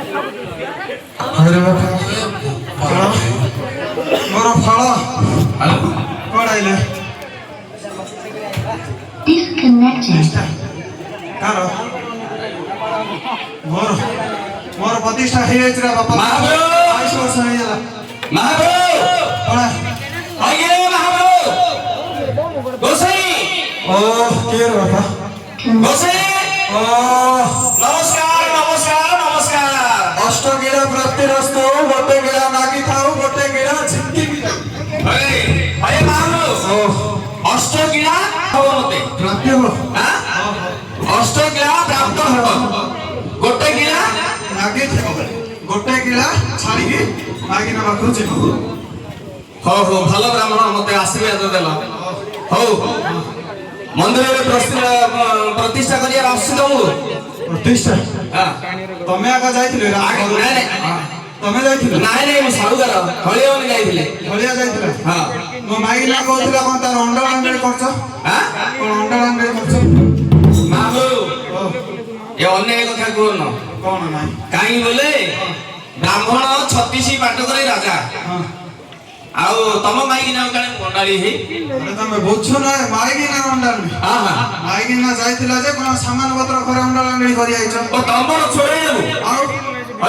अरे बाबा मोर फल कड़ाइले कार मोर मोर प्रतिष्ठा हो जाए बापा 22 वर्ष हो जाला ओ के बापा नमस्कार नमस्कार नमस्कार अष्ट गिरा प्रतिरस्त गोटे गिरा नागी थाऊ गोटे गिरा झिंकी भी अरे अरे महाप्रभु अष्ट गिरा हो मते प्राप्त हो अष्ट गिरा प्राप्त हो गोटे गिरा नागी थाऊ गोटे गिरा छाड़ी की नागी ना बाखु जीव हो भलो ब्राह्मण मते आशीर्वाद देला हो मंदिर में प्रतिष्ठा करिया आसी दमु प्रतिष्ठा हां तमे आगा जाइथिले तमे जाइथिले नाही नाही मु सारुगार हळियोन जाइथिले हळिया जाइथिले हां मो माई ना कहथिला कोन तार अंडा अंडे करछ हां कोन अंडा अंडे करछ मामू ए अन्य कथा कोन कोन नाही काई बोले ब्राह्मण 36 पाट करे राजा हां आउ तम माई ना काले मंडाली हे अरे तमे बुझछो ना माई की ना अंडा हां हां माई की ना जाइथिला जे कोन सामान पत्र घर अंडा अंडे करि आइछ ओ तमर छोड़े देबु आउ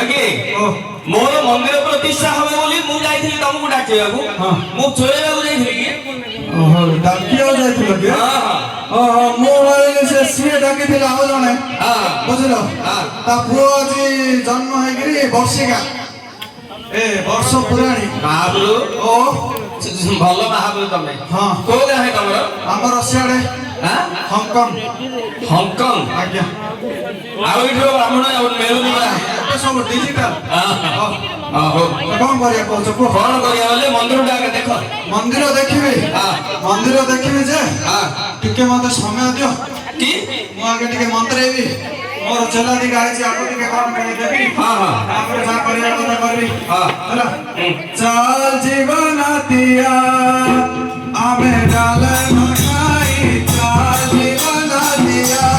ओके ओ मोर मंदिर प्रतिष्ठा हबे बोली मु जाइथिली तमकु डाकियाबु हां मु छोड़ेबाबु जाइथिली कि ओहो डाकियो जाइथिलो के हां हां ओहो मो वाले से सीए डाकिथिला आउ जने हां बुझलो हां ता पुओ जी जन्म हेगिरी वर्षिका ए वर्ष पुराणी महाप्रभु ओ भलो महाप्रभु तमे हां को गाहे तमरो हमर सियाडे हां हांगकांग हांगकांग आज्ञा आउ इठो ब्राह्मण मेलुनी एते सब डिजिटल हां हो कोन करिया कहछ को कोन करिया बोले मंदिर डाके देखो मंदिर देखिबे हां मंदिर देखिबे जे हां टिके मते समय दियो की मु आगे टिके मंत्रेबी मोर चला दी गाई जे आको टिके कोन करि देबी हां हां तापर जा करिया कथा करबी हां हला चल जीवनातिया आमे डाले नखाई चल जीवनातिया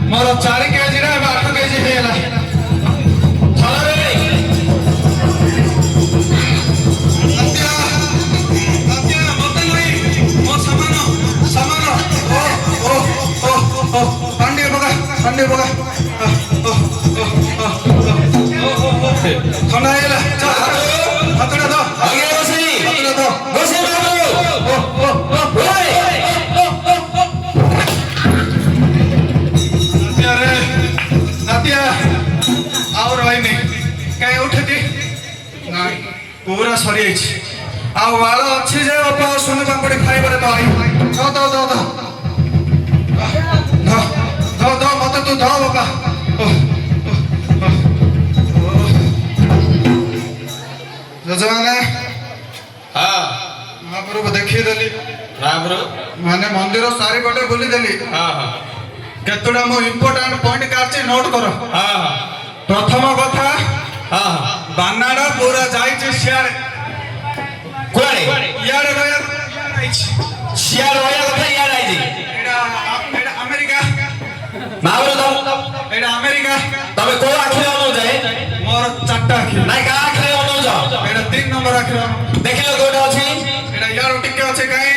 मोर 4 केजी रे 8 केजी हेला चल रे नत्या नत्या मते नहीं मोर सामान ओ पांडे बगा खाना हेला चल हतड़ा दो आगे बसी हतड़ा दो बसी बाबू नातिया और रहने कहीं उठती नहीं पूरा सरी आउ बाल अच्छी जे बापा सुन पापड़ी खाई बड़े तो आई दो दो दो दो दो दो मत तू दो बापा ମାନେ ମନ୍ଦିର ଚାରିପଟେ ବୁଲିଦେଲି। ହଁ ହଁ କେତେଟା ମୁଁ ଇମ୍ପୋର୍ଟାଣ୍ଟ ପଏଣ୍ଟ କାଢିଛି ନୋଟ୍ କର। ହଁ ପ୍ରଥମ କଥା ହଁ ବାନାଡ ପୁରା ଯାଇଛି ସିଆଡେ। କୁଆଡେ ଇଆଡେ ରହିବା ଯାଇଛି। ସିଆଡେ ରହିବା କଥା ଇଆଡେ ଆଇଛି। ଏଇଟା ଆମେରିକା। ମାଉର ଏଇଟା ଆମେରିକା। ତମେ କୋଉ ଆଖିରେ ଅନଉଛ? ମୋର 4ଟା ଆଖି। ନାଇଁ କାହା ଆଖିରେ ଅନଉଛ? ଏଇଟା 3 ନମ୍ବର ଆଖିର। ଦେଖିଲ କୋଉଟା ଅଛି? ଏଇଟା ଇଆଡୁ ଟିକେ ଅଛି କାଇଁ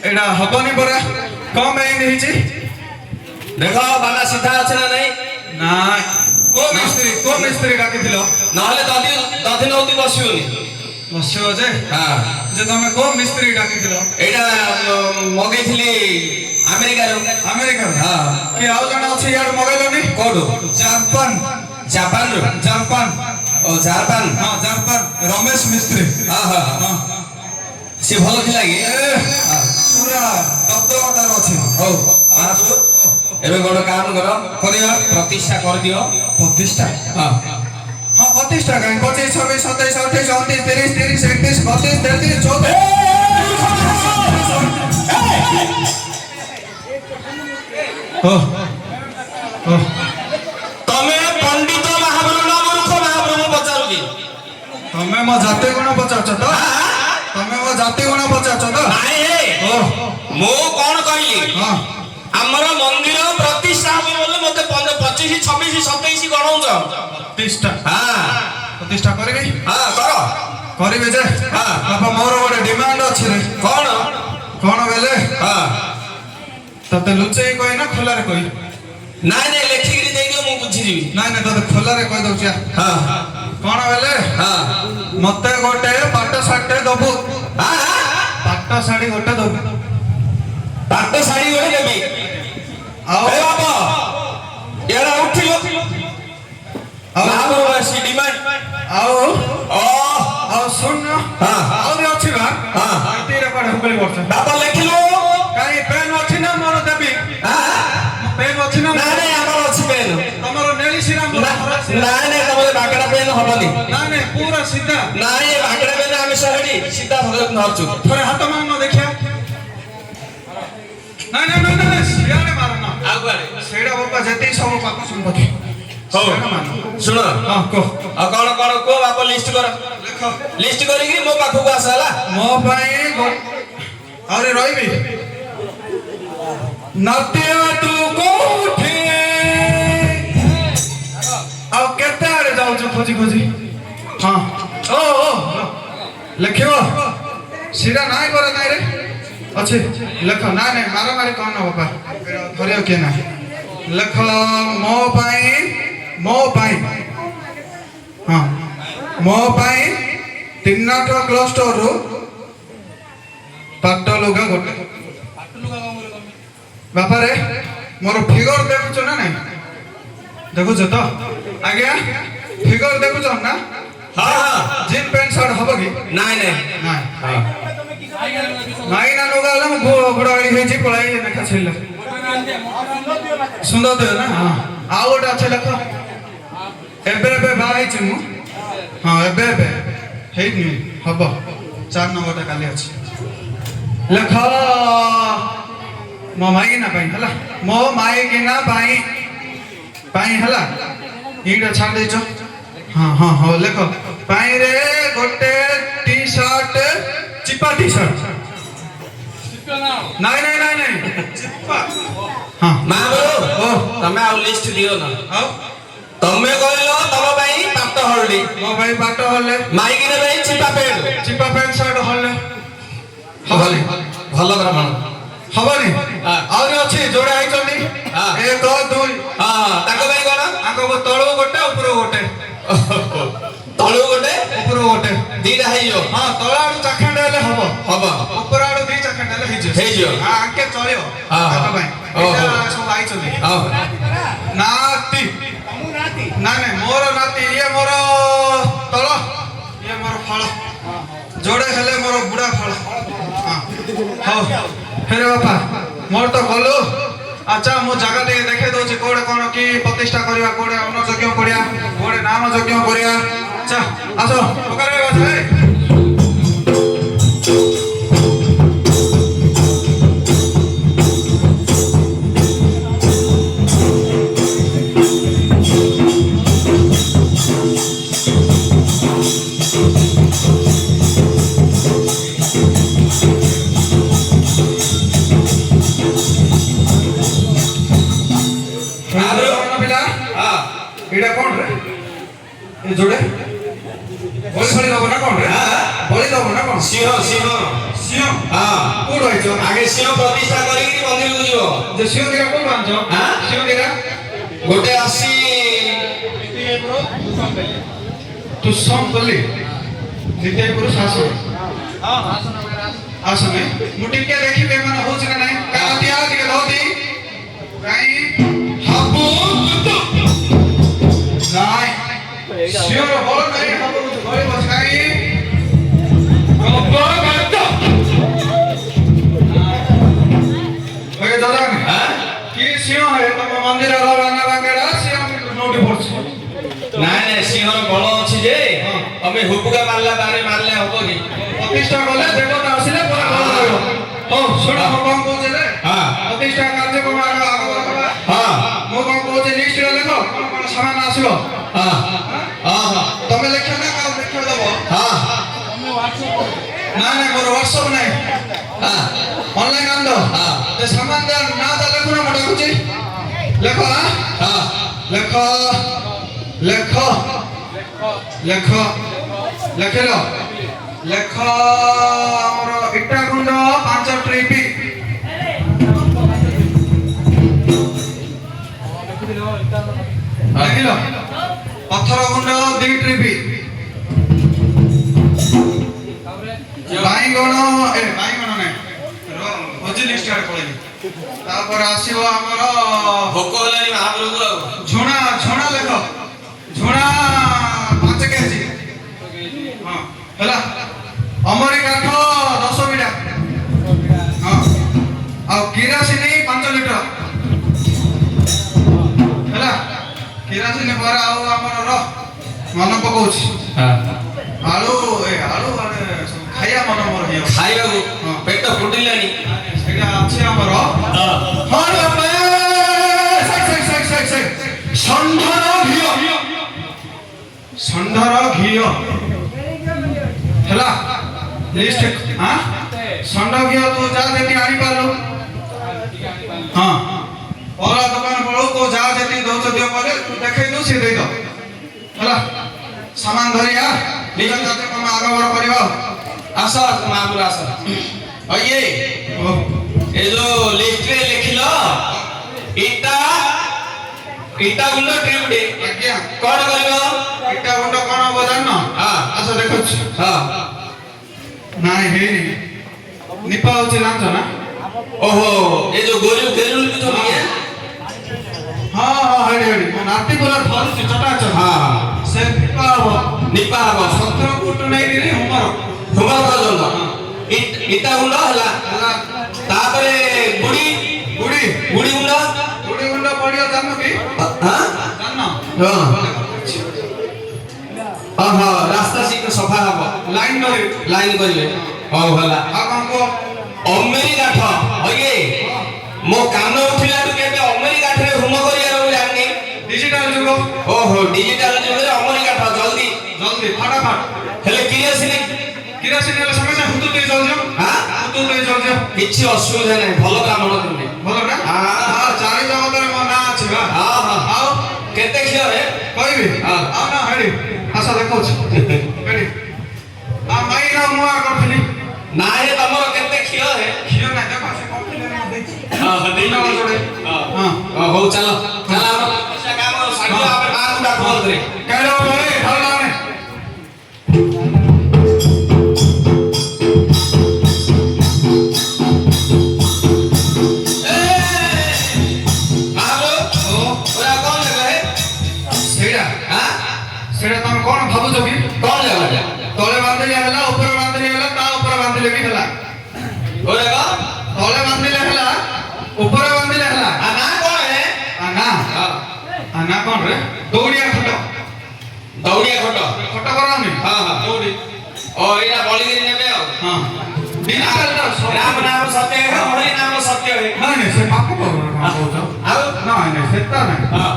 ଏଇଟା ହବନି ପରା କମ ହେଇଛି। ଦେଖ ବାଲା ସିଧା ଅଛି ନା ନାଇଁ? ନାଇଁ କୋଉ ମିସ୍ତ୍ରୀ ଡାକିଥିଲ? ନହେଲେ ଦଧି ନଉତି ବସିବନି। ବସିବ ଯେ ହଁ ଯେ ତମେ କୋଉ ମିସ୍ତ୍ରୀ ଡାକିଥିଲ? ଏଇଟା ମଗେଇଥିଲି ଆମେରିକାରୁ। ଆମେରିକାରୁ? ହଁ କି ଆଉ ଜଣେ ଅଛି ଇଆଡୁ ମଗେଇଲନି? କୋଉଠୁ? ଜାପାନ। ଜାପାନରୁ? ଜାପାନ। ଓ ଜାପାନ। ହଁ ଜାପାନ ରମେଶ ମିସ୍ତ୍ରୀ। ହଁ ହଁ ହଁ ସେ ଭଲ ଥିଲା କି? ପୁରା ଦବଦବାଦାର ଅଛି। ହଉ ଏବେ ଗୋଟେ କାମ କର, କରିବା ପ୍ରତିଷ୍ଠା କରିଦିଅ। ପ୍ରତିଷ୍ଠା? ହଁ ହଁ ପ୍ରତିଷ୍ଠା କାହିଁ 25 26 27 28 29 30 31 32 33 34। ତମେ ପଣ୍ଡିତ ମହାପ୍ରଭୁ ନା ମୂର୍ଖ ମହାପ୍ରଭୁ ପଚାରୁଛି? ତମେ ମୋ ଜାତି ଗୁଣ ପଚାରୁଛ ତ? ତମେ ମୋ ଜାତି ଗୁଣ ପଚାରୁଛ ତ? ନାଇଁ ମୁଁ କଣ କହିଲି? ହଁ ଆମର ମନ୍ଦିର ପ୍ରତିଷ୍ଠା ହବ ବୋଲି ମତେ 25 26 27 ଗଣଉଛ? ପ୍ରତିଷ୍ଠା? ହଁ ପ୍ରତିଷ୍ଠା କରିବି? ହଁ କର। କରିବି ଯେ ବାପା ମୋର ଗୋଟେ ଡିମାଣ୍ଡ ଅଛି ରେ। କଣ? କଣ ବେଲେ ହଁ ତତେ ଲୁଚେଇ କହି ନା ଖୋଲାରେ କହି? ନାଇଁ ନାଇଁ ଲେଖିକିରି ଦେଇଦିଅ ମୁଁ ବୁଝିଯିବି। ନାଇଁ ନାଇଁ ତତେ ଖୋଲାରେ କହି ଦଉଛି। ହଁ କଣ ବେଲେ ହଁ ମତେ ଗୋଟେ ପାଟ ଶାଢୀଟେ ଦବୁ। ପାଟ ଶାଢୀ ଗୋଟେ ଦବୁ। ପାଟ ଶାଢୀ ଗୋଟେ ଦେବି। ଆଉ ଏ ବାବା ଏରା ଉଠିଲ ଆଉ ଆସି ଡିମାଣ୍ଡ ଆଉ ଓ ଆଉ ଶୁଣ ଆହୁରି ଅଛି ବା। ଏତିକିରେ କୁଆଡେ ହୁକୁଳି କରୁଛ? ବାପା ଲେଖିଲୁ କାହିଁ ପେନ୍ ଅଛି ନା ମୋର ଦେବି? ପେନ୍ ଅଛି ନା? ନାଇଁ ନାଇଁ ଆମର ଅଛି ପେନ୍। ତମର ନେଳି ଶିରା ନାଇଁ ନାଇଁ ତମର ବାଗଡା ପେନ୍ ହବନି। ନାଇଁ ନାଇଁ ପୁରା ସିଧା। ନାଇଁ ବାଗଡା ପେନ୍ ଆମେ ସହଡି ସିଧା ଧରଛୁ। ଥରେ ହାତ ମାନ ଦେଖିଆ। ନାଇଁ ନାଇଁ ନାଇଁ ନାଇଁ ସିଆଡେ ମାର ନା। ଆଉ କୁଆଡେ? ସେଇଟା ବାପା ଯେତିକି ସବୁ ପାପ ସମ୍ପତ୍ତି। ହଉ ଶୁଣ ହଁ କହ। ଆଉ କଣ କଣ କୁହ ବାପା ଲିଷ୍ଟ କର। ଲେଖ। ଲିଷ୍ଟ କରିକି ମୋ ପାଖକୁ ଆସ ହେଲା। ମୋ ପାଇଁ ଆହୁରି ରହିବି। ନତିଆ ତୁ କୋଉଠି ଆଉ କେତେ ଆଡେ ଯାଉଛୁ ଖୋଜି ଖୋଜି? ହଁ ଓ ଲେଖିବ ସିରା ନାଇଁ ପରା ନାଇଁ ରେ ଅଛି ଲେଖ। ନାଇଁ ନାଇଁ ମାର ମାରି କଣ ନା ବାପା ଧରିବ କିଏ ନା? ଲେଖ ମୋ ପାଇଁ ହଁ ମୋ ପାଇଁ 3 କ୍ଲବ୍ ଷ୍ଟୋରରୁ ପାଟ ଲୁଗା ଗୋଟେ। ବାପାରେ ମୋର ଫିଗର ଦେଖୁଛ ନା ନାଇଁ? ଦେଖୁଛ ତ? ଆଜ୍ଞା ଫିଗର ଦେଖୁଛ ନା? ଜିନ୍ ପ୍ୟାଣ୍ଟ ସାର୍ଟ ହବ କି? ନାଇଁ ନାଇଁ ନାଇଁ ନାଇଁ ନା ଲୁଗା ହେଲା ମୁଁ ଘୋଡ଼ା ହେଇଛି ପଳାଇ ଦେଖା ଛିଡ଼ିଲା ସୁନ୍ଦର ଦେହ ନା? ଆଉ ଗୋଟେ ଅଛି ଲେଖ। ଏବେ ବାହା ହେଇଛି ମୁଁ। ହଁ ଏବେ ହେଇନି ହବ 4 ନମ୍ବରଟା କାଲି ଅଛି। ଲେଖ ମୋ ମାଇକିନା ପାଇଁ ହେଲା। ମୋ ମାଇକିନା ପାଇଁ ହେଲା। ଏଇଟା ଛାଡ଼ି ଦେଇଛ? ହଁ ହଁ ହଉ ଲେଖ। ପାଇଁରେ ଗୋଟେ ଟି ସାର୍ଟ ଚିପା ଟି ସାର୍ଟ। ନାଇଁ ନାଇଁ ନାଇଁ ନାଇଁ ଚିପା। ହଁ ମା ବୋଉ ତମେ ଆଉ ଲିଷ୍ଟ ଦିଅ ନା। ଆଉ ତମେ କହିଲ ତମ ପାଇଁ ପାଟ ହଳଦୀ, ମୋ ପାଇଁ ପାଟ ହଲେ ମାଇକିନା ପାଇଁ ଚିପା ପ୍ୟାଣ୍ଟ ସାର୍ଟ ହଲେ ହବନି। ଭଲ ବ୍ରାହ୍ମଣ ହବନି। ଆହୁରି ଅଛି ଯୋଡ଼େ ଆଇଛନ୍ତି 1 2। ତାଙ୍କ ପାଇଁ କଣ? ଆଗ ତଳୁ ଗୋଟେ ଉପରୁ ଗୋଟେ। ତଳୁ ଗୋଟେ ଉପରୁ ଗୋଟେ ଦିଟା ହେଇଯିବ। ହଁ ତଳ ଆଡୁ ଚାଖଣ୍ଡ ହେଲେ ହବ ଉପର ଆଡୁ 2 ଚାଖଣ୍ଡ ହେଲେ ହେଇଯିବ। ଆଙ୍କେ ଚଳିବ ତାଙ୍କ ପାଇଁ। ସବୁ ଆଇଛନ୍ତି ନାତି। ନାଇଁ ନାଇଁ ମୋର ନାତି ଇଏ ମୋର ତଳ ଇଏ ମୋର ଫଳ ଯୋଡ଼େ ହେଲେ ମୋର ବୁଢା ଫଳ। ହଉ ଫେରେ ବାପା ମୋର ତ ଗଲୁ। ଆଚ୍ଛା ମୁଁ ଜାଗା ଟିକେ ଦେଖେଇ ଦଉଛି କୋଉଠି କଣ କି ପ୍ରତିଷ୍ଠା କରିବା, କୋଉଠି ଅନ୍ନ ଯଜ୍ଞ କରିବା, କୋଉଠି ନାମ ଯଜ୍ଞ କରିବା। ଆଚ୍ଛା ଆସ ପକାରେ বলি বলি দেবো না কোন রে বলি দেবো না কোন সিংহ সিংহ সিংহ হ্যাঁ কোড হইছো আগে সিংহ প্রতিষ্ঠা করিকি মন্দিরକୁ ଯିବ যে সিংহ দিরা কোন আনছো হ্যাঁ সিংহ দিরা ଗୋଟେ ଆସି তু সম বলি দ্বিতীয় পুরুষ আসন আসনে ମୁଁ ଟିକେ ଦେଖିବେ ମାନେ ହଉଛି ନା ନାହିଁ କାରଣ ତିଆ ଟିକେ ଧୋତି କାଇଁ ହାବୁ ନାଇଁ ସିଂହର ବଳ ନାହିଁ ହାବୁ ଘରେ ବସି କାଇଁ ଗବର ବାଟ ওকে দাদানি হ্যাঁ কি সিংহ হে তম মন্দিরର ବାନା ବାଙ୍ଗେଡା ସିଂହ ନୋଟି ପଡୁଛି ନାଇଁ ନାଇଁ ସିଂହର ବଳ ଅଛି ଯେ ତମେ ହୁବୁକା ମାରିଲା ବାରେ ମାରିଲେ ହବ କି ପ୍ରତିଷ୍ଠା କଲେ ଦେବତା ଆସିଲେ ପରେ ଭଲ ରହିବ ହଉ ଶୁଣ ମୁଁ କଣ କହୁଛି ରେ ହଁ ପ୍ରତିଷ୍ଠା କାର୍ଯ୍ୟକ୍ରମ ଆଗ କରିବା ହଁ ମୁଁ କଣ କହୁଛି ଲିଷ୍ଟରେ ଲେଖ କଣ କଣ ସାମାନ ଆସିବ ହଁ ହଁ ତମେ ଲେଖ ନା କାହାକୁ ଲେଖିବ ଦବ ହଁ ନା ନା ମୋର ହ୍ୱାଟ୍ସଆପ ନାହିଁ ହଁ ଅନଲାଇନ ଆନ୍ଦ ହଁ ସେ ସାମାନ ନା ତା ଲେଖୁ ନା ମୁଁ ଡାକୁଛି ଲେଖ ହଁ ଲେଖ ଲେଖ ଲେଖ ଲେଖିଲ ଲେଖ ଆମର ଇଟା ଗୁଣ୍ଡ 5 ଟ୍ରିପି ଲେଖିଲ ପଥର ଗୁଣ୍ଡ 2 ଟ୍ରିପି ବାଇଗଣ ବାଇଗଣ ନାହିଁ ଭୋଜି ଲିଷ୍ଟ ଆଡେ ପଳେଇଲି ତାପରେ ଆସିବ ଆମର ଭୋକ ହେଲାଣି ମହାପ୍ରଭୁ ଆଉ ଝୁଣା ଝୁଣା ଲେଖ ଝୁଣା 5 କେଜି ହଁ ହେଲା ଅମରି କାଠ 10 ବିଡ଼ା ହଁ ଆଉ କିରାସିନି 5 ଲିଟର ହେଲା କିରାସିନି ପରେ ଆଉ ଆମର ମନେ ପକଉଛି ଆଳୁ ଆଳୁ ଖାଇବା ମନ ମୋର ହେଇଯାଉଛି ଖାଇବାକୁ ପେଟ ଫୁଟିଲାଣି ସେଇଟା ଅଛି ଆମର ଷଣ୍ଢର ଘିଅ ଷଣ୍ଢର ଘିଅ ହେଲା লিস্ট হ্যাঁ ষণ্ଢ ঘিଅ ତୁ ଯାହା ଯେତିକି ଆଣିପାରିଲୁ ହଁ ଅଲଗା ଦୋକାନ ପଳଉ ତୁ ଯାହା ଯେତିକି ଦଉଛ ଦିଅ ପରେ ତୁ ଦେଖେଇ ଦଉ ସିଏ ଦେଇଦ ହେଲା ସାମାନ ଧରି ଆ ନିଜ କାର୍ଯ୍ୟକ୍ରମ ଆଗମନ କରିବା ଆସ ମହାପ୍ରଭୁ ଆସ ଇଏ ଏ ଯୋଉ ଲିଷ୍ଟରେ ଲେଖିଲ ଇଟା ଇଟା ଗୁଣ୍ଡ ଟ୍ରିପଟେ ଆଜ୍ଞା କଣ କରିବ ଇଟା ଗୁଣ୍ଡ କଣ ହବ ଜାଣିନ ହଁ ଆସ ଦେଖୁଛି ହଁ ନାଇଁ ହେଇନି ନିପା ହଉଛି ଜାଣିଛ ନା ଓହୋ ଏ ଯୋଉ ଗୋରୁ ଗୋରୁ ଯୋଉ ଇଏ ହଁ ହଁ ହେଡି ହେଡି ମୋ ନାତି ପୁରା ଧରୁଛି ଚଟାଚଟ ହଁ ସେ ନିପା ହବ 17 ଫୁଟ ନେଇକିରି ହୁମର ହୁମର ପର୍ଯ୍ୟନ୍ତ ଇଟା ଗୁଣ୍ଡ ହେଲା ହେଲା ତାପରେ ଗୁଡ଼ି ଗୁଡ଼ି ଗୁଡ଼ି ଗୁଣ୍ଡ ଗୁଡ଼ି ଗୁଣ୍ଡ ପଡିବ ଜାଣିନ କି ହଁ ଜାଣିନ ହଁ ଓହୋ ରାସ୍ତା ଶୀଘ୍ର ସଫା ହବ ଲାଇନ ଧରି ଲାଇନ କରିବେ ହଉ ହେଲା ଆଉ କଣ କୁହ ଅମେରି କାଠ ଇଏ ମୋ କାନ ଉଠିଲାଠୁ କେବେ ଅମେରି କାଠରେ ହୋମ କରିବାର ମୁଁ ଜାଣିନି ଡିଜିଟାଲ ଯୁଗ ଓହୋ ଡିଜିଟାଲ ଯୁଗରେ ଅମେରି କାଠ ଜଲ୍ଦି ଜଲ୍ଦି ଫଟାଫଟ ହେଲେ କିରୋସିନି କିରୋସିନି ହେଲେ ସଙ୍ଗେ ସାଙ୍ଗେ ହୁତୁ ଦେଇ ଚାଲୁଛ ହୁତୁ ଦେଇ ଚାଲୁଛ କିଛି ଅସୁବିଧା ନାହିଁ ଭଲ ବ୍ରାହ୍ମଣ ତୁମେ ଭଲ ନା ଚାରି ଜଗତରେ ମୋ ନାଁ ଅଛି ବା ହଁ ହଁ ଆଉ କେତେ କ୍ଷୀରରେ କହିବି ଆଉ ନା ହେଡି ଆସ ଦେଖଉଛି ହେଡି ଆଉ ମାଇର ମୁଁ ଆ କରିଥିଲି ନାଇଁ ତମର କେତେ କ୍ଷୀର ହେ କ୍ଷୀର ନାହିଁ ଦେଖ ସେ କମ୍ପ୍ଲେନ ଦେଇଛି ହଁ ହଉ ଚାଲ ଚାଲ ଆମ କାମ ସାଙ୍ଗେ ଆମେ ମାଙ୍କୁ ଡାକୁ ବୋଲରେ କାଇलो ଭାଇ ଭଲ ଲାଗୁନି ସେଇଟା ତମେ କଣ ଭାବୁଛ କି କଣ ଲାଗା ତଳେ ବାନ୍ଧିଲେ ହେଲା ଉପରେ ବାନ୍ଧିଲେ ହେଲା ତା ଉପରେ ବାନ୍ଧିଲେ ବି ହେଲା ତଳେ ବାନ୍ଧିଲେ ହେଲା ଉପରେ ବାନ୍ଧିଲେ ହେଲା ନା କଣ ହେ ନା କଣ ରେ ଦୌଡ଼ିଆ ଖଟ ଦୌଡ଼ିଆ ଖଟ ଖଟ କରାଉନି ହଁ ହଁ ଦୌଡ଼ି ଓ ଏଇଟା ବଳିକିରି ନେବେ ଆଉ ହଁ ରାମ ନାମ ସତ୍ୟ ହେ ହରି ନାମ ସତ୍ୟ ହେ ନାଇଁ ସେ ପାପ କହୁଛ ଆଉ ନାଇଁ ସେଟା ନାଇଁ ହଁ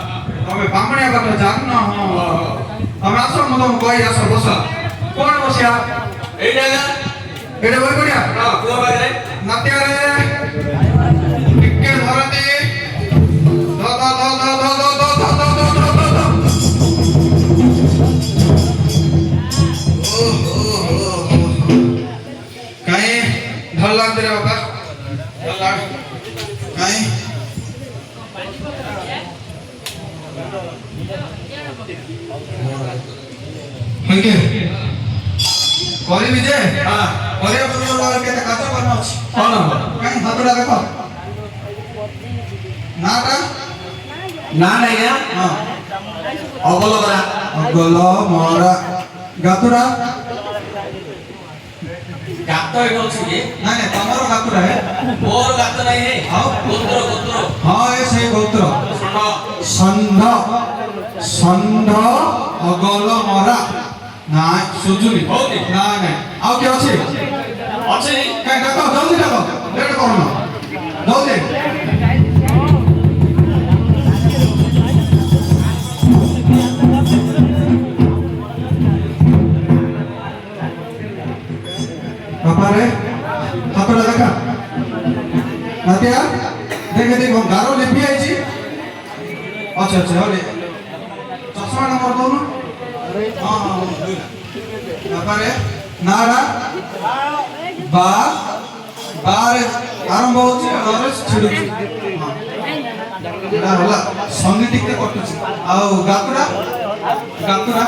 ତମେ ବାମଣିଆ କଥା ଜାଣିନ ତମେ ଆସ ମୁଁ ତମକୁ କହି ଆସ ବସ କଣ ବସିଆ ଏଇଟା ଏଇଟା ବହି ପଡ଼ିଆ ହଁ କୁହ ପାଖରେ ନାତିଆରେ ଟିକେ ଧରନ୍ତି ଧ ଧ ଧ ଧ ଧ ଧ ଧ ଧ ଧ ଧ ଧ ଧ ओके କରିବି ଯେ ହଁ କରିବା ପୂର୍ବରୁ ଆଉ କେତେ କାର୍ଯ୍ୟ କରଣା ଅଛି କଣ ହବ କାହିଁ ହାତଟା ଦେଖ ନାଟା ନା ନାଇଁ ହଁ ଅବଲଗରା ଅଗଲ ମରା ଗାତୁରା ଗାତ ଏଠି ଅଛି କି ନାଇଁ ନାଇଁ ତମର ଗାତୁରା ହେ ମୋର ଗାତ ନାହିଁ ହେ ଆଉ ଗୋତ୍ର ଗୋତ୍ର ହଁ ଏ ସେଇ ଗୋତ୍ର ଷଣ୍ଢ ଷଣ୍ଢ ଷଣ୍ଢ ଅଗଲ ମରା ନାଇଁ ସୁଜୁନି ହଉନି? ନାଇଁ ନାଇଁ ଆଉ କିଏ ଅଛି ଅଛି କାଇଁ ଡାକ ଜଲ୍ଦି ଡାକ ଲେଟ୍ କରୁନ ଜଲ୍ଦି ବାପାରେ ହାତଟା ଦେଖା ନାତିଆ ଦେଖେ ଦେଖ ଗାର ଲିପି ଆଇଛି ଆଚ୍ଛା ଆଚ୍ଛା ହଲେ ଚଷମା ନମ୍ବର ଦଉନ ହଁ ହଁ ବାପାରେ ନାଡ଼ା ବା ବାରେ ଆରମ୍ଭ ହଉଛି ରେ ଛିଡୁଛି ହଁ ଏଇଟା ହେଲା ସଙ୍ଗୀ ଟିକେ କଟୁଛି ଆଉ ଗାତୁରା ଗାତୁରା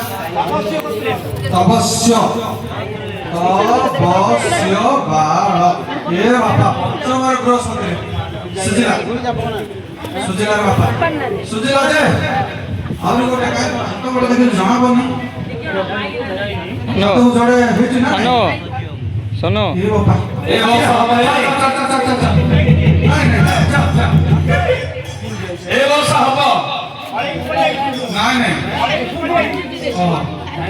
ତବସ୍ୟ ତବସ୍ୟ ବାଳ ଏ ବାପା ପଞ୍ଚମର ବୃହସ୍ପତି ସୁଜିଲା ସୁଜିଲାର ବାପା ସୁଜିଲା ଯେ ଆହୁରି ଗୋଟେ କାହିଁ ହାତ ଗୋଟେ ଦେଖିଲି ଜଣା ପଡୁନି ତୁ ଜଣେ ହେଇଛି ନା ଶୁଣ ଏ ବାପା ଏ ବର୍ଷ ହବ ହେ ନାଇଁ ନାଇଁ ଯା ଯା ଏ ବର୍ଷ ହବ ନାଇଁ ନାଇଁ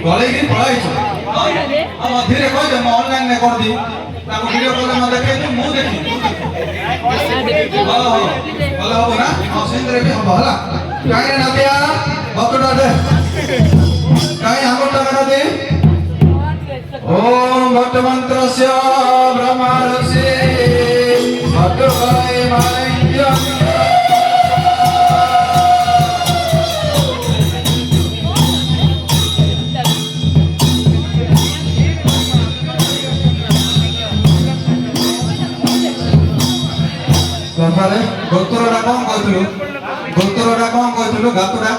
ଗଲେଇକି ପଳାଇଛ ଆଉ ମଝିରେ କହିଦେ ମୁଁ ଅନଲାଇନରେ କରିଦେବି ତାକୁ ଭିଡ଼ିଓ କଲ୍ ନ ଦେଖେଇବି ମୁଁ ଦେଖିବି ହଉ ଭଲ ହବ ନା ହଁ ସେମିତିରେ ବି ହବ ହେଲା କାହିଁକି ନାତିଆ ଭକ୍ତଟା ଦେ କାହିଁ ଆମଟା ବେଟା ଦେ ଓମ୍ ଭଟ୍ଟମନ୍ତ୍ରସ୍ୟ ବ୍ରହ୍ମାରସି ଭଟ୍ଟଭାଇ ମାଇନ୍ଦ୍ୟ ବାପାରେ ଗୋତ୍ରଟା କଣ କହିଥିଲୁ ଗୋତ୍ରଟା କଣ କହିଥିଲୁ ଗାତୁରା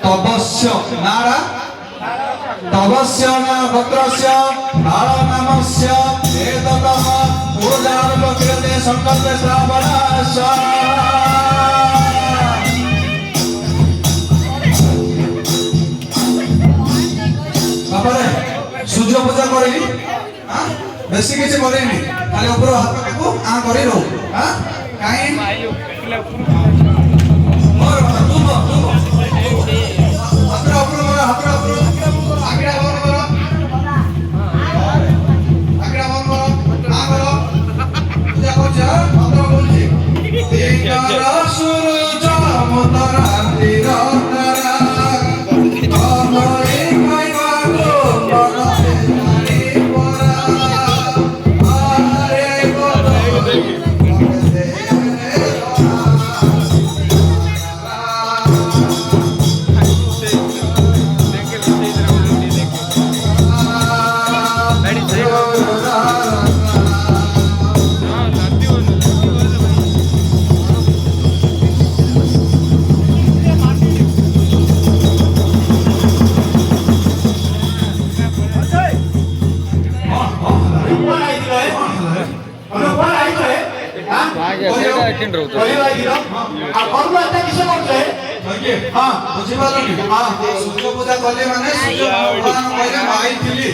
ତବସ୍ୟ ନାରା ତବସ୍ୟ ନା ଗୋତ୍ରସ୍ୟ ବାଳ ନାମସ୍ୟ ଏତତଃ ପୂଜାରୁପ କ୍ରିୟତେ ସଂକଳ୍ପେ ଶ୍ରାବଣାସ୍ୟ ବାପାରେ ସୂର୍ଯ୍ୟ ପୂଜା କରିବି ବେଶୀ କିଛି କରିନି ଖାଲି ଉପର ହାତଟାକୁ କରି ରହୁ କାହିଁ ମୋର ହାତଟା ଉପର ମୋର ହାତଟା ଉପର ଆଗିଟା ବନ୍ଦ କର ଆଗିଟା ବନ୍ଦ କର ପୂଜା କରୁଛି ମନ୍ତ୍ର ବୋଲୁଛି ଦିନର ସୂର୍ଯ୍ୟ ମତରାନ୍ତିର ତାରା ତମରି ଖାଇବାକୁ ମନରେ ଜାଣି ପରା ଆରେ ସୂର୍ଯ୍ୟ ପୂଜା କଲେ ମାନେ ସୂର୍ଯ୍ୟ ଭଗବାନ କହିଲେ ମାଇଥିଲି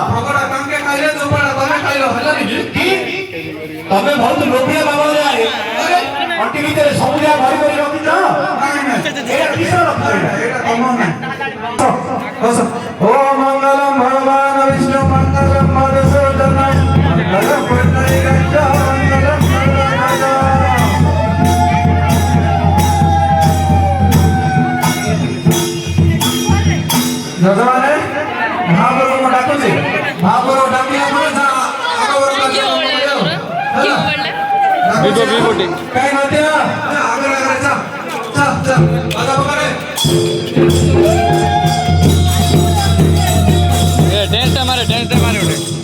ଭଗବାନ ତାଙ୍କେ ଖାଇଲେ ଚୋପାଟା ତମେ ଖାଇଲ ହେଲାନି କି ତମେ ବହୁତ ଲୋଭିଆ ବାବା ଅଣ୍ଟି ଭିତରେ ସବୁ ଯାହା ଭରି କରି ରଖିଛ ଏଇଟା କିସର ଏଇଟା ତମ ନାହିଁ ଓ ମଙ୍ଗଳମ ଭଗବାନ ବିଷ୍ଣୁ ମଙ୍ଗଳମ ମଧୁସୂଦନ ମଙ୍ଗଳମ ପୁଣ୍ଡରୀକାକ୍ଷ ମଙ୍ଗଳମ ଗରୁଡ଼ଧ୍ୱଜ ଯଜମାନେ ମହାପ୍ରଭୁଙ୍କୁ ଡାକୁଛି ମହାପ୍ରଭୁ ଡାକିଲା ପରେ କାହିଁ ନଦିଆ ଆଗରେ ଆଗରେ ଚା ଚା ଚା ବାଜା ପକାରେ ଡ୍ୟାନ୍ସଟା ମାରେ ଗୋଟେ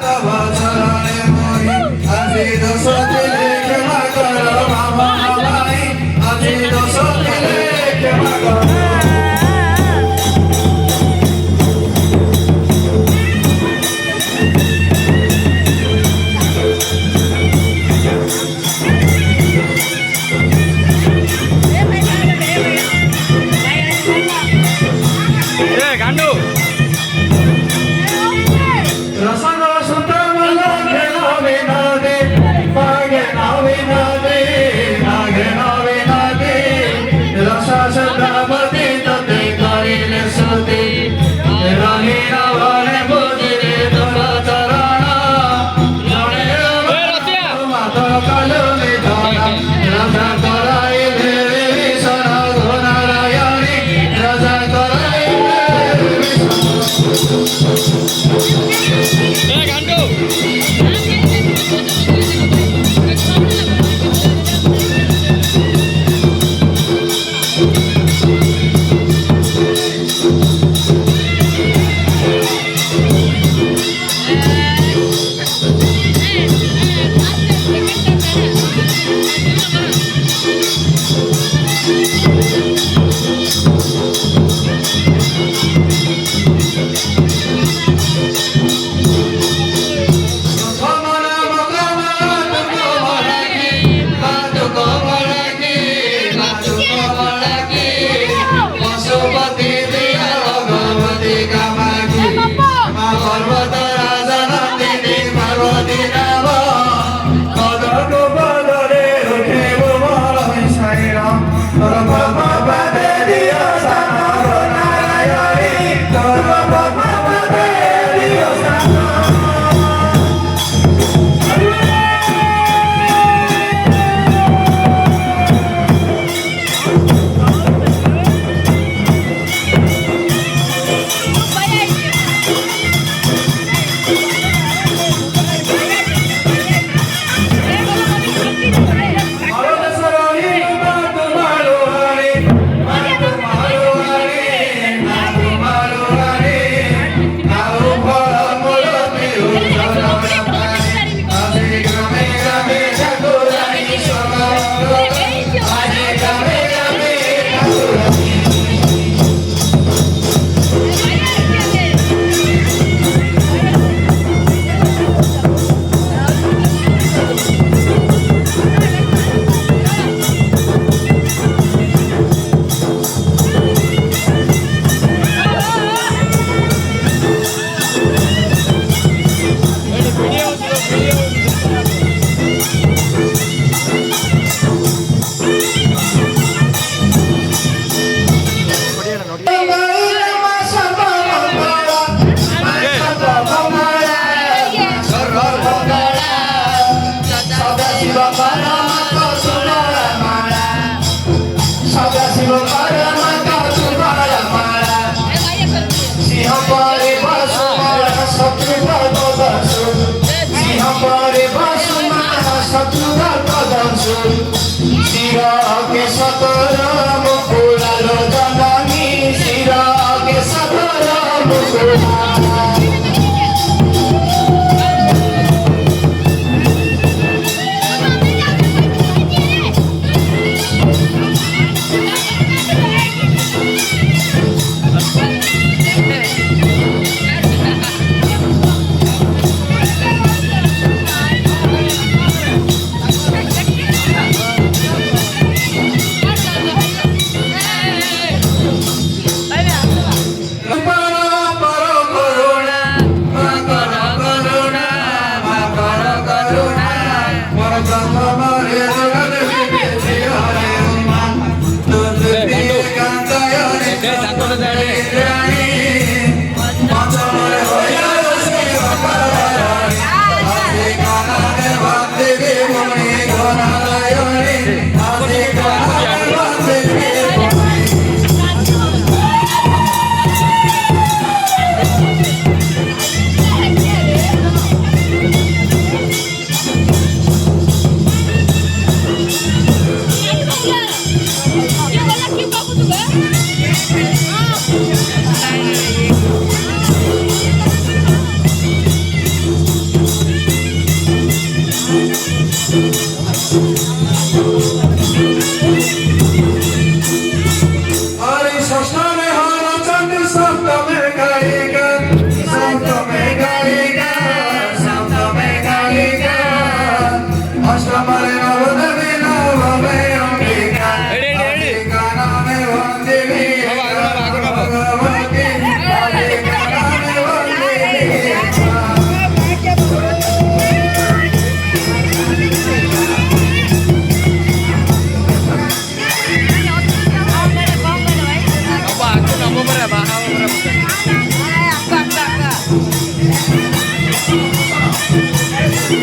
तव चरणे मोहि আজি দোষ দিলে ক্ষমা কর বাবা ভাই আজি দোষ দিলে ক্ষমা কর এ গান্ডু রসন সুতমল খেলাবে না দে পাগে নাবে না দে নাগে নাবে না দে রস সদাবতি ততে করিলে সতি রানী রাবণে বুঝিলে তোর চরণ জনে রতিয়া মাত কালো নিধান রাজা করাইলে ভীষণ ঘনারায়ণী রাজা করাইলে এ গান্ডু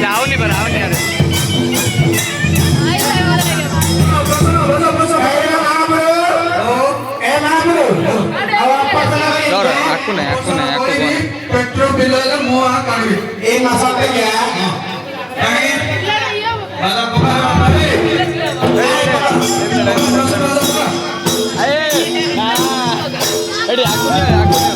ଯାଉନି ପରା ଆଉନି ଆରେ ଡର ଆକୁ ନାହିଁ ଆକୁ ନାହିଁ ଆକୁ କହନି पेट्रोल बिल है मुआ काढ़ी ଏ ମାସ ଅପେକ୍ଷା दादा पकड़ मारे ଏଠି ଆକୁ ନିଅ ଆକୁ ନିଅ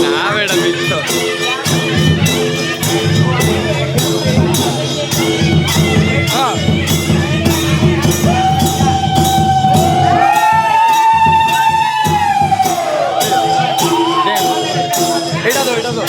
ନା ବେଟା ମିଛ ହଁ ଏଇଟା ତ ଏଇଟା ତ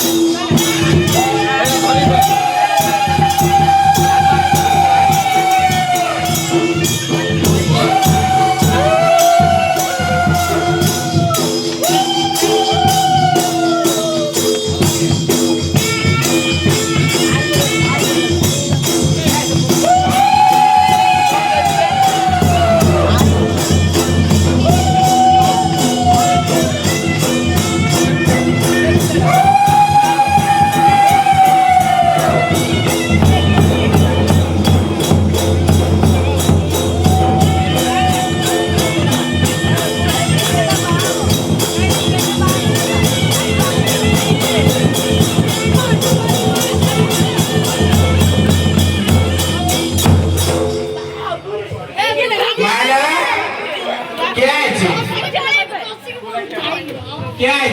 क्या है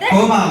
ओ मां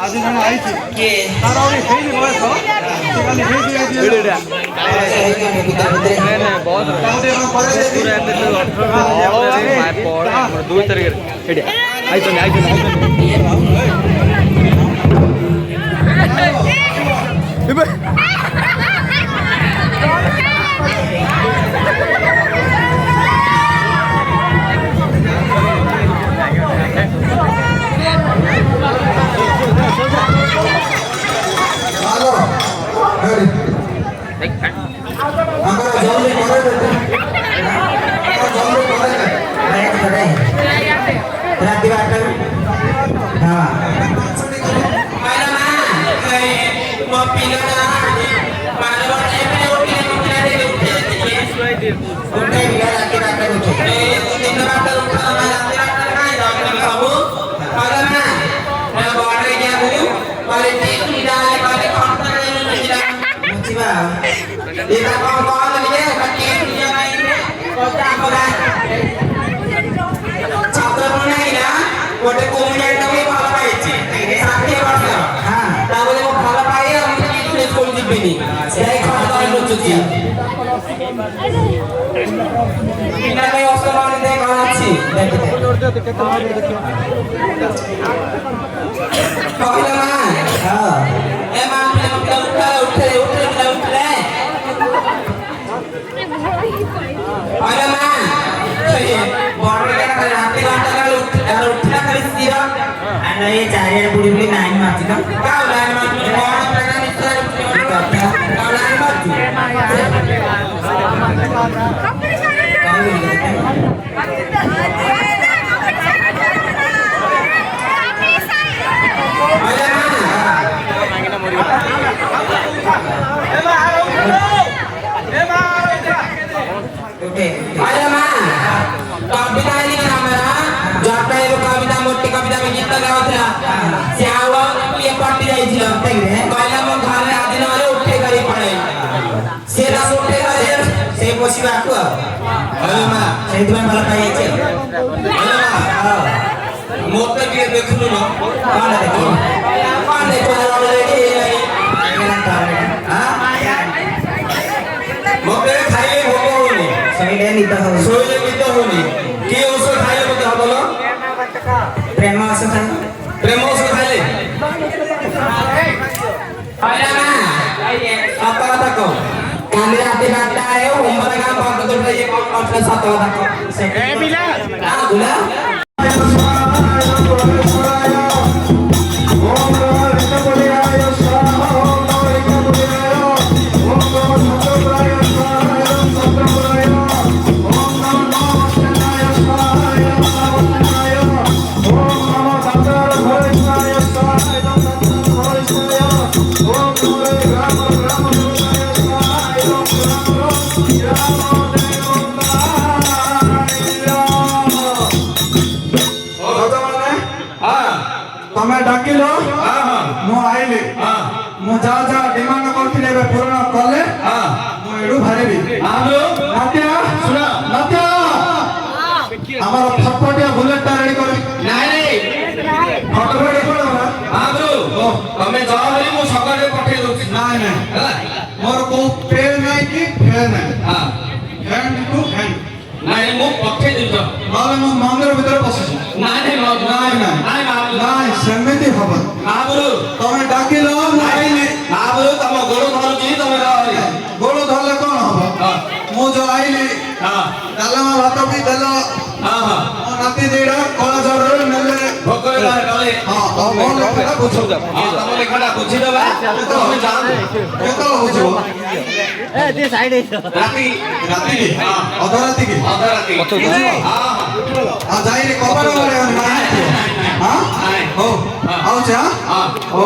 आज जन आई तार बयस बहुत 2 तारीख ରାତି 8ଟାରୁ ହଁ କହିଲା ମା ମୋ ପିଲାଟା ଉଠେଇଲା ରାତି 8ଟାରୁ ଦିନ 8ଟାରୁ ଉଠା ମା ରାତି 8ଟାରେ କାଇଁ ଯାଉଛ ସବୁ କହିଲା ମା ବଡରେ ଯାକୁ କହିଲେ ତୁ ଯାଏ କହିଲେ ଖର୍ଚ୍ଚରେ ବୁଝିବା ଏଟା କଣ କହଲ ଯେ ବାକି ପୂଜା ନାହିଁ କଥା କଲା ଛାତ୍ର ନାହିଁ ନା ଗୋଟେ କୋମିଡିଆଟା ବି ଭଲ ପାଇଛି 60 ବର୍ଷ ହଁ ତାପରେ ମୁଁ ଭଲ ପାଇ ଆଉ ମୁଁ କିଛି ସ୍କୁଲ ଯିବିନି ସେଇ ଖର୍ଚ୍ଚ ଲୁଚୁଛି ପିଲା ପାଇଁ ଅସମାନ ଦେ କଣ ଅଛି କହିଲା ମା ହଁ ଏ ମା ପିଲା ଉଠେ କହିଲା ମା ବଡ ରାତି 8ଟାରେ ଉଠିଲା ଖାଲି ସ୍ଥିର ଏ ଚାରିଆଡେ ବୁଡି ବୁଡି ଲାଇନ୍ ମାରୁଛି ତ କାଉ ଲାଇନ୍ ମାରୁଛି କଣ ପ୍ରେଗା ନିଶ୍ଚୟ କାଉ ଲାଇନ୍ ମାରୁଛି कविता कविता मोटी कविता में गीत गाउला से आवा ये पट्टी जाइছিল कहला मो घर आज न उठे करी पड़े से ना उठे करे से बसिबा को अरे मां सेति में भला पाई छै अरे मां मोटे के देखलु न कोन देखो ऑलरेडी हां मोटे खाइले भोक होनी सोइले निद होनी के औषध खाइले मते हबलो प्रेम औषध खाइले अरे ना apa kataku kami hati kata ayo umur kan waktu itu dia konflik satu kataku bila gula तमे डाकिलो मु आइली मु जा डिमांड करथिले बे पूर्ण करले मु एडू भारेबी नाट्या सुना नाट्या हमारा फटफटिया बुलेट टा रेडी कर नाही फटफटिया कोन ब्रो तमे जा बोली मु सकाळे पठे दोछि नाही नाही मोर को पेल नाही की फेल नाही हैंड टू हैंड नाही मु पठे दितो माले मु मंदिर भीतर पसिछि नाही नाही सेमिति हब ब्रो तमे डाकिलो आइली ब्रो तम गोड़ धरुछि तमे रहली गोड़ धरले कोन हब मु जो आइली डालमा भात भी देलो मो नाती देडा कोला जर नेले भोकरे गले मोर लेखा बुझो तम लेखाटा बुझी देबा तमे जान केतो बुझो ए दे साइड राती अधराती की जाई रे कबर वाले हां हो आओ जा ओ